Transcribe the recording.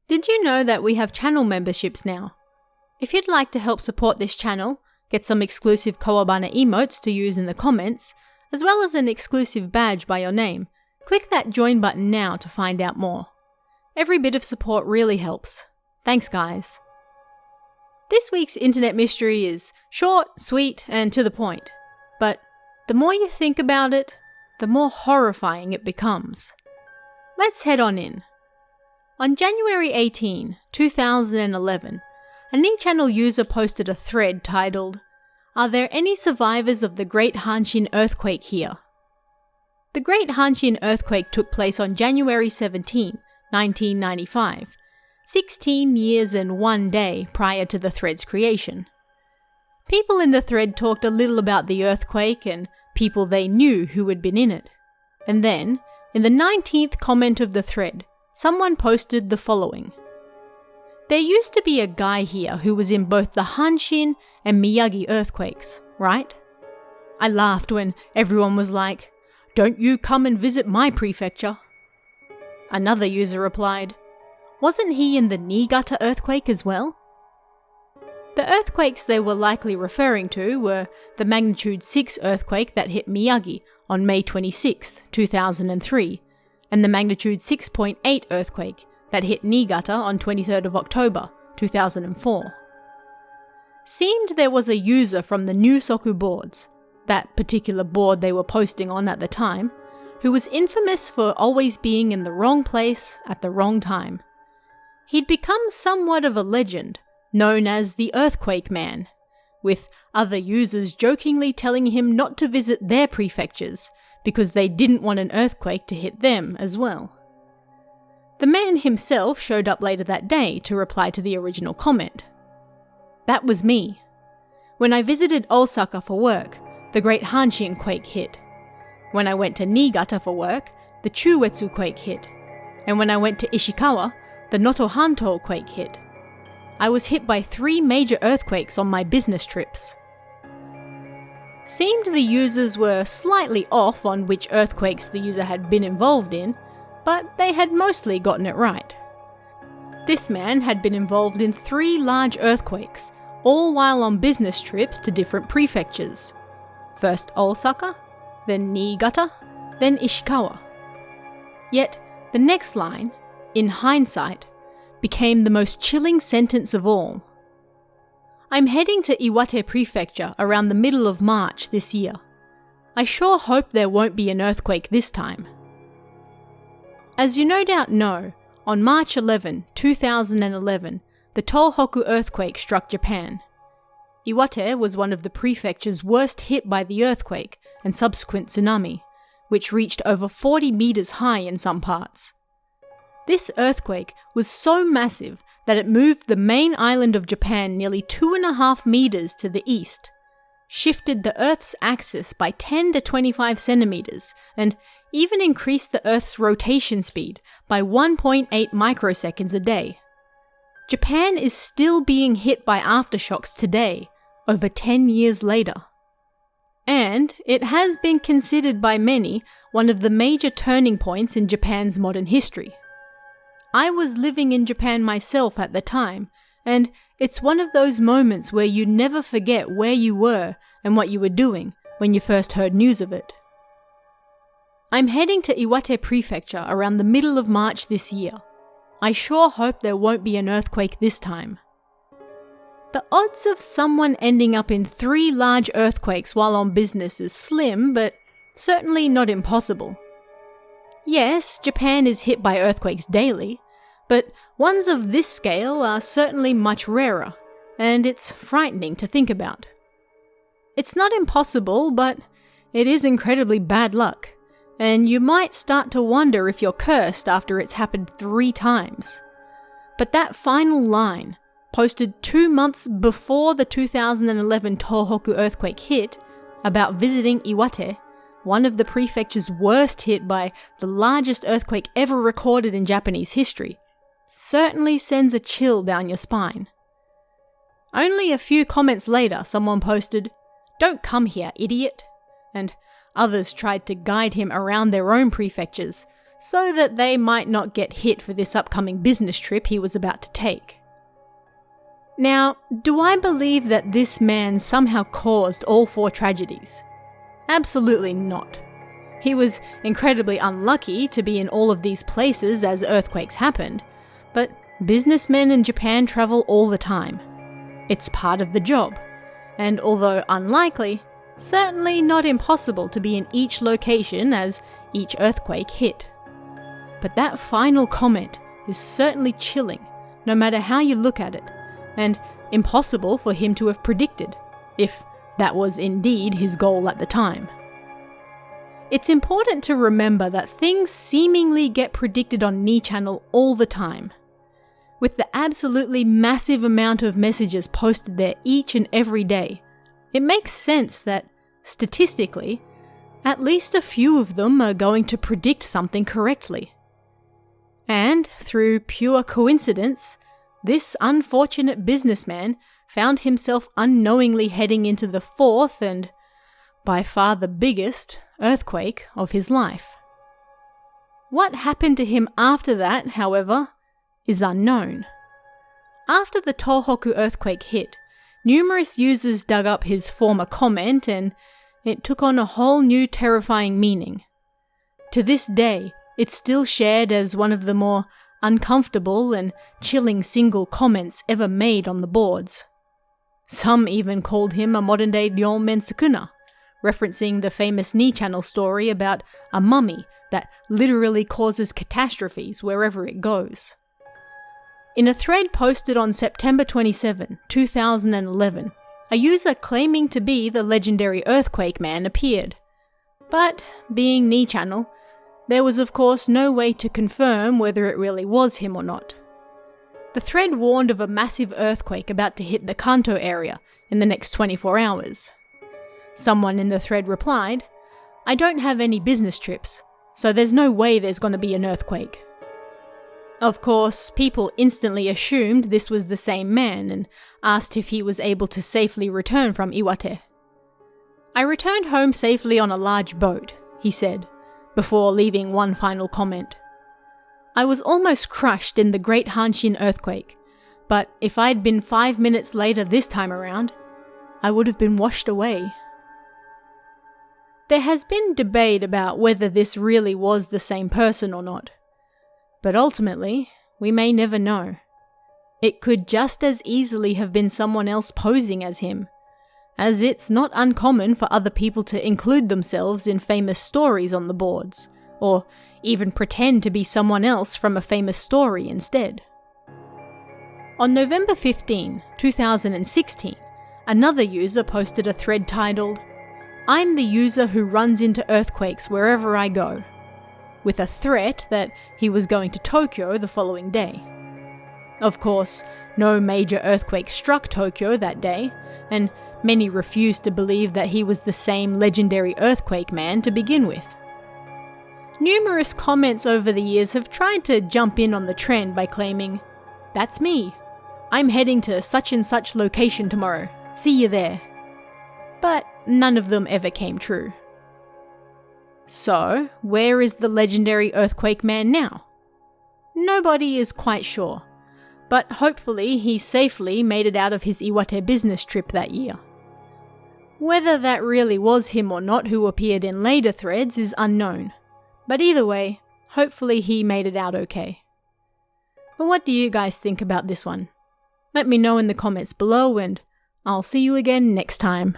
Did you know that we have channel memberships now? If you'd like to help support this channel, get some exclusive Kawabana emotes to use in the comments, as well as an exclusive badge by your name, click that join button now to find out more. Every bit of support really helps. Thanks, guys. This week's internet mystery is short, sweet, and to the point. But the more you think about it, the more horrifying it becomes. Let's head on in. On January 18, 2011, a Ni-channel user posted a thread titled, "Are there any survivors of the Great Hanshin earthquake here?" The Great Hanshin earthquake took place on January 17, 1995, 16 years and 1 day prior to the thread's creation. People in the thread talked a little about the earthquake and people they knew who had been in it. And then, in the 19th comment of the thread, someone posted the following. "There used to be a guy here who was in both the Hanshin and Miyagi earthquakes, right?" I laughed when everyone was like, "Don't you come and visit my prefecture?" Another user replied, "Wasn't he in the Niigata earthquake as well?" The earthquakes they were likely referring to were the magnitude 6 earthquake that hit Miyagi on May 26, 2003, and the magnitude 6.8 earthquake that hit Niigata on 23rd of October, 2004. Seemed there was a user from the Nusoku boards, that particular board they were posting on at the time, who was infamous for always being in the wrong place at the wrong time. He'd become somewhat of a legend, known as the Earthquake Man, with other users jokingly telling him not to visit their prefectures because they didn't want an earthquake to hit them as well. The man himself showed up later that day to reply to the original comment. "That was me. When I visited Osaka for work, the Great Hanshin quake hit. When I went to Niigata for work, the Chuetsu quake hit. And when I went to Ishikawa, the Noto Hanto quake hit. I was hit by 3 major earthquakes on my business trips." Seemed the users were slightly off on which earthquakes the user had been involved in, but they had mostly gotten it right. This man had been involved in 3 large earthquakes, all while on business trips to different prefectures. First Osaka, then Niigata, then Ishikawa. Yet, the next line, "in hindsight," became the most chilling sentence of all. "I'm heading to Iwate Prefecture around the middle of March this year. I sure hope there won't be an earthquake this time." As you no doubt know, on March 11, 2011, the Tohoku earthquake struck Japan. Iwate was one of the prefectures worst hit by the earthquake and subsequent tsunami, which reached over 40 meters high in some parts. This earthquake was so massive that it moved the main island of Japan nearly 2.5 meters to the east, shifted the Earth's axis by 10 to 25 centimeters, and even increased the Earth's rotation speed by 1.8 microseconds a day. Japan is still being hit by aftershocks today, over 10 years later. And it has been considered by many one of the major turning points in Japan's modern history. I was living in Japan myself at the time, and it's one of those moments where you never forget where you were and what you were doing when you first heard news of it. "I'm heading to Iwate Prefecture around the middle of March this year. I sure hope there won't be an earthquake this time." The odds of someone ending up in 3 large earthquakes while on business is slim, but certainly not impossible. Yes, Japan is hit by earthquakes daily, but ones of this scale are certainly much rarer, and it's frightening to think about. It's not impossible, but it is incredibly bad luck, and you might start to wonder if you're cursed after it's happened 3 times. But that final line, posted 2 months before the 2011 Tohoku earthquake hit, about visiting Iwate, one of the prefectures worst hit by the largest earthquake ever recorded in Japanese history, certainly sends a chill down your spine. Only a few comments later, someone posted, "Don't come here, idiot," and others tried to guide him around their own prefectures, so that they might not get hit for this upcoming business trip he was about to take. Now, do I believe that this man somehow caused all 4 tragedies? Absolutely not. He was incredibly unlucky to be in all of these places as earthquakes happened, but businessmen in Japan travel all the time. It's part of the job, and although unlikely, certainly not impossible to be in each location as each earthquake hit. But that final comment is certainly chilling, no matter how you look at it, and impossible for him to have predicted, if that was indeed his goal at the time. It's important to remember that things seemingly get predicted on Ni Channel all the time. With the absolutely massive amount of messages posted there each and every day, it makes sense that, statistically, at least a few of them are going to predict something correctly. And, through pure coincidence, this unfortunate businessman found himself unknowingly heading into the 4th and, by far the biggest, earthquake of his life. What happened to him after that, however, is unknown. After the Tohoku earthquake hit, numerous users dug up his former comment and it took on a whole new terrifying meaning. To this day, it's still shared as one of the more uncomfortable and chilling single comments ever made on the boards. Some even called him a modern-day Ryon Mensukuna, referencing the famous Ni Channel story about a mummy that literally causes catastrophes wherever it goes. In a thread posted on September 27, 2011, a user claiming to be the legendary Earthquake Man appeared. But, being Ni Channel, there was of course no way to confirm whether it really was him or not. The thread warned of a massive earthquake about to hit the Kanto area in the next 24 hours. Someone in the thread replied, "I don't have any business trips, so there's no way there's going to be an earthquake." Of course, people instantly assumed this was the same man and asked if he was able to safely return from Iwate. "I returned home safely on a large boat," he said, before leaving one final comment. "I was almost crushed in the Great Hanshin earthquake, but if I'd been 5 minutes later this time around, I would have been washed away." There has been debate about whether this really was the same person or not. But ultimately, we may never know. It could just as easily have been someone else posing as him, as it's not uncommon for other people to include themselves in famous stories on the boards, or even pretend to be someone else from a famous story instead. On November 15, 2016, another user posted a thread titled, "I'm the user who runs into earthquakes wherever I go," with a threat that he was going to Tokyo the following day. Of course, no major earthquake struck Tokyo that day, and many refused to believe that he was the same legendary Earthquake Man to begin with. Numerous comments over the years have tried to jump in on the trend by claiming, "That's me. I'm heading to such and such location tomorrow. See you there." But none of them ever came true. So, where is the legendary Earthquake Man now? Nobody is quite sure, but hopefully he safely made it out of his Iwate business trip that year. Whether that really was him or not who appeared in later threads is unknown, but either way, hopefully he made it out okay. But what do you guys think about this one? Let me know in the comments below and I'll see you again next time.